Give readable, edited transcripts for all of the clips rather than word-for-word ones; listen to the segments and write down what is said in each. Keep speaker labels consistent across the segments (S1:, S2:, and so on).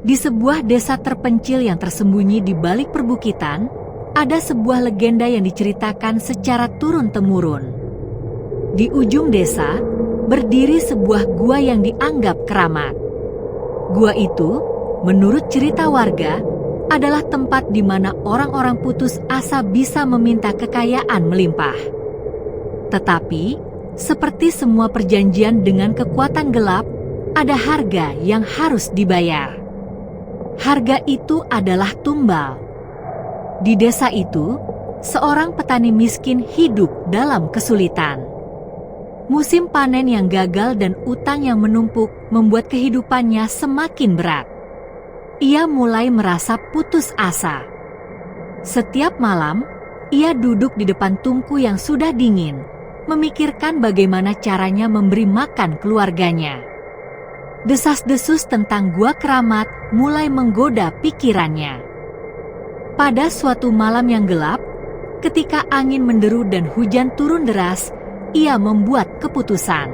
S1: Di sebuah desa terpencil yang tersembunyi di balik perbukitan, ada sebuah legenda yang diceritakan secara turun-temurun. Di ujung desa, berdiri sebuah gua yang dianggap keramat. Gua itu, menurut cerita warga, adalah tempat di mana orang-orang putus asa bisa meminta kekayaan melimpah. Tetapi, seperti semua perjanjian dengan kekuatan gelap, ada harga yang harus dibayar. Harga itu adalah tumbal. Di desa itu, seorang petani miskin hidup dalam kesulitan. Musim panen yang gagal dan utang yang menumpuk membuat kehidupannya semakin berat. Ia mulai merasa putus asa. Setiap malam, ia duduk di depan tungku yang sudah dingin, memikirkan bagaimana caranya memberi makan keluarganya. Desas-desus tentang gua keramat mulai menggoda pikirannya. Pada suatu malam yang gelap, ketika angin menderu dan hujan turun deras, ia membuat keputusan.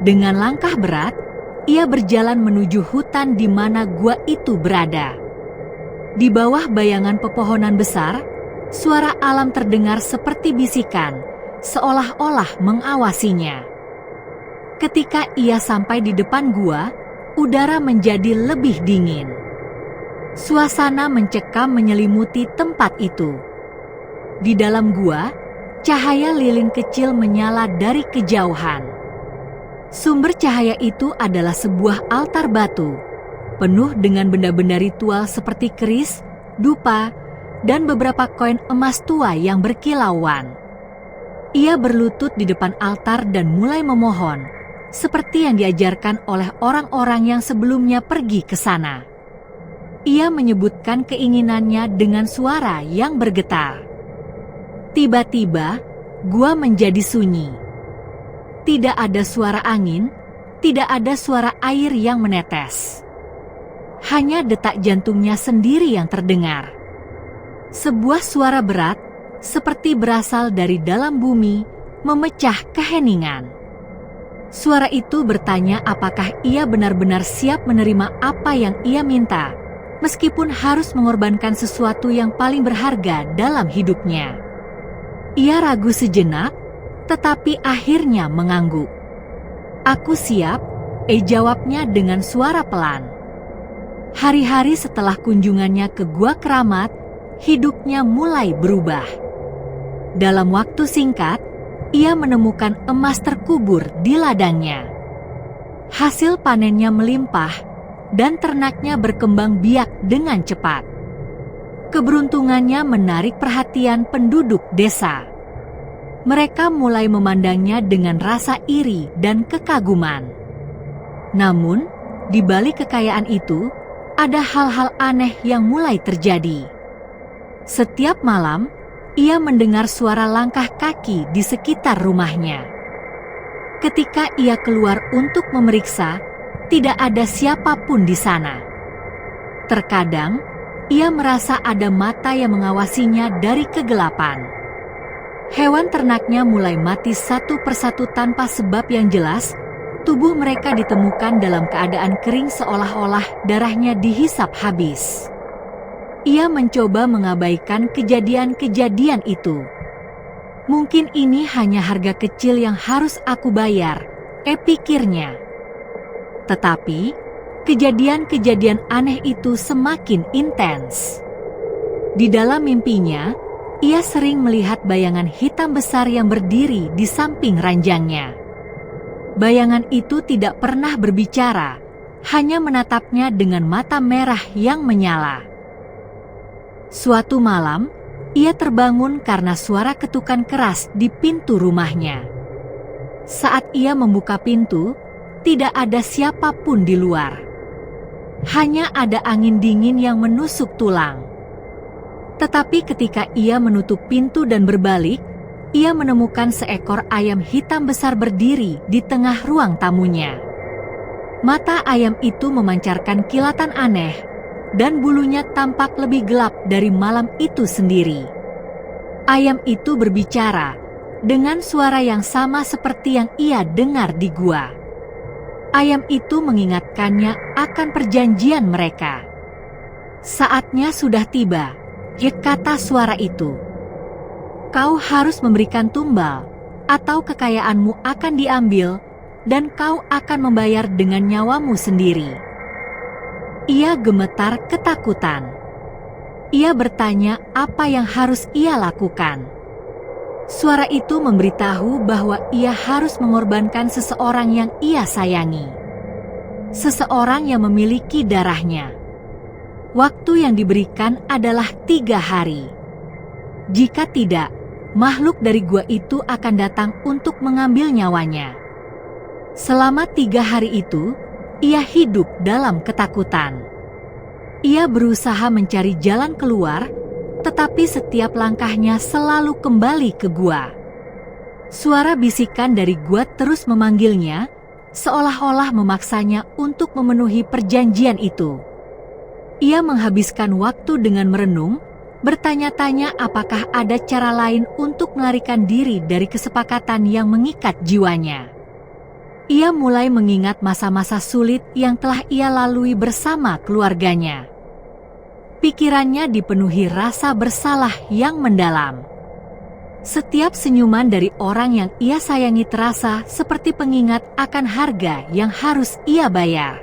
S1: Dengan langkah berat, ia berjalan menuju hutan di mana gua itu berada. Di bawah bayangan pepohonan besar, suara alam terdengar seperti bisikan, seolah-olah mengawasinya. Ketika ia sampai di depan gua, udara menjadi lebih dingin. Suasana mencekam menyelimuti tempat itu. Di dalam gua, cahaya lilin kecil menyala dari kejauhan. Sumber cahaya itu adalah sebuah altar batu, penuh dengan benda-benda ritual seperti keris, dupa, dan beberapa koin emas tua yang berkilauan. Ia berlutut di depan altar dan mulai memohon, seperti yang diajarkan oleh orang-orang yang sebelumnya pergi ke sana. Ia menyebutkan keinginannya dengan suara yang bergetar. Tiba-tiba, gua menjadi sunyi. Tidak ada suara angin, tidak ada suara air yang menetes. Hanya detak jantungnya sendiri yang terdengar. Sebuah suara berat, seperti berasal dari dalam bumi, memecah keheningan. Suara itu bertanya apakah ia benar-benar siap menerima apa yang ia minta, meskipun harus mengorbankan sesuatu yang paling berharga dalam hidupnya. Ia ragu sejenak, tetapi akhirnya mengangguk. "Aku siap," jawabnya dengan suara pelan. Hari-hari setelah kunjungannya ke Gua Keramat, hidupnya mulai berubah. Dalam waktu singkat, ia menemukan emas terkubur di ladangnya. Hasil panennya melimpah, dan ternaknya berkembang biak dengan cepat. Keberuntungannya menarik perhatian penduduk desa. Mereka mulai memandangnya dengan rasa iri dan kekaguman. Namun, di balik kekayaan itu, ada hal-hal aneh yang mulai terjadi. Setiap malam, ia mendengar suara langkah kaki di sekitar rumahnya. Ketika ia keluar untuk memeriksa, tidak ada siapapun di sana. Terkadang, ia merasa ada mata yang mengawasinya dari kegelapan. Hewan ternaknya mulai mati satu persatu tanpa sebab yang jelas. Tubuh mereka ditemukan dalam keadaan kering seolah-olah darahnya dihisap habis. Ia mencoba mengabaikan kejadian-kejadian itu. Mungkin ini hanya harga kecil yang harus aku bayar, pikirnya. Tetapi, kejadian-kejadian aneh itu semakin intens. Di dalam mimpinya, ia sering melihat bayangan hitam besar yang berdiri di samping ranjangnya. Bayangan itu tidak pernah berbicara, hanya menatapnya dengan mata merah yang menyala. Suatu malam, ia terbangun karena suara ketukan keras di pintu rumahnya. Saat ia membuka pintu, tidak ada siapapun di luar. Hanya ada angin dingin yang menusuk tulang. Tetapi ketika ia menutup pintu dan berbalik, ia menemukan seekor ayam hitam besar berdiri di tengah ruang tamunya. Mata ayam itu memancarkan kilatan aneh, dan bulunya tampak lebih gelap dari malam itu sendiri. Ayam itu berbicara dengan suara yang sama seperti yang ia dengar di gua. Ayam itu mengingatkannya akan perjanjian mereka. Saatnya sudah tiba, kata suara itu. Kau harus memberikan tumbal, atau kekayaanmu akan diambil, dan kau akan membayar dengan nyawamu sendiri. Ia gemetar ketakutan. Ia bertanya apa yang harus ia lakukan. Suara itu memberitahu bahwa ia harus mengorbankan seseorang yang ia sayangi. Seseorang yang memiliki darahnya. Waktu yang diberikan adalah 3 hari. Jika tidak, makhluk dari gua itu akan datang untuk mengambil nyawanya. Selama 3 hari itu, ia hidup dalam ketakutan. Ia berusaha mencari jalan keluar, tetapi setiap langkahnya selalu kembali ke gua. Suara bisikan dari gua terus memanggilnya, seolah-olah memaksanya untuk memenuhi perjanjian itu. Ia menghabiskan waktu dengan merenung, bertanya-tanya apakah ada cara lain untuk melarikan diri dari kesepakatan yang mengikat jiwanya. Ia mulai mengingat masa-masa sulit yang telah ia lalui bersama keluarganya. Pikirannya dipenuhi rasa bersalah yang mendalam. Setiap senyuman dari orang yang ia sayangi terasa seperti pengingat akan harga yang harus ia bayar.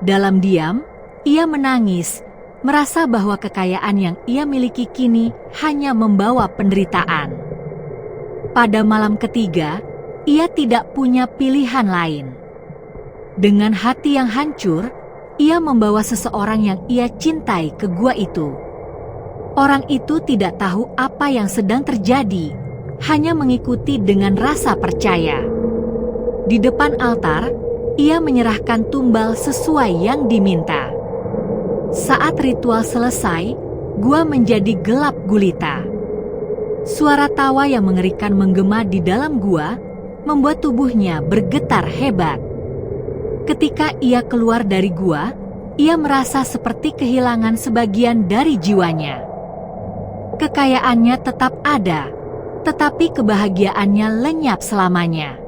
S1: Dalam diam, ia menangis, merasa bahwa kekayaan yang ia miliki kini hanya membawa penderitaan. Pada malam ketiga, ia tidak punya pilihan lain. Dengan hati yang hancur, ia membawa seseorang yang ia cintai ke gua itu. Orang itu tidak tahu apa yang sedang terjadi, hanya mengikuti dengan rasa percaya. Di depan altar, ia menyerahkan tumbal sesuai yang diminta. Saat ritual selesai, gua menjadi gelap gulita. Suara tawa yang mengerikan menggema di dalam gua membuat tubuhnya bergetar hebat. Ketika ia keluar dari gua, ia merasa seperti kehilangan sebagian dari jiwanya. Kekayaannya tetap ada, tetapi kebahagiaannya lenyap selamanya.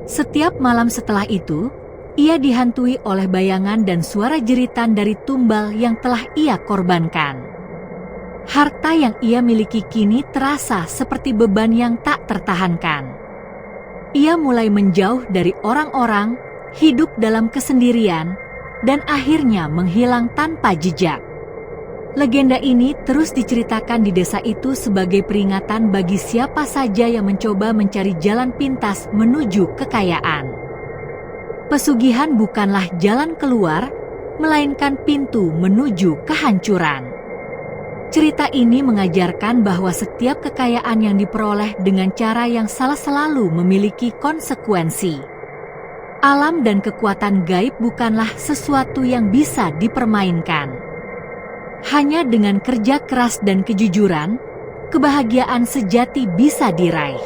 S1: Setiap malam setelah itu, ia dihantui oleh bayangan dan suara jeritan dari tumbal yang telah ia korbankan. Harta yang ia miliki kini terasa seperti beban yang tak tertahankan. Ia mulai menjauh dari orang-orang, hidup dalam kesendirian, dan akhirnya menghilang tanpa jejak. Legenda ini terus diceritakan di desa itu sebagai peringatan bagi siapa saja yang mencoba mencari jalan pintas menuju kekayaan. Pesugihan bukanlah jalan keluar, melainkan pintu menuju kehancuran. Cerita ini mengajarkan bahwa setiap kekayaan yang diperoleh dengan cara yang salah selalu memiliki konsekuensi. Alam dan kekuatan gaib bukanlah sesuatu yang bisa dipermainkan. Hanya dengan kerja keras dan kejujuran, kebahagiaan sejati bisa diraih.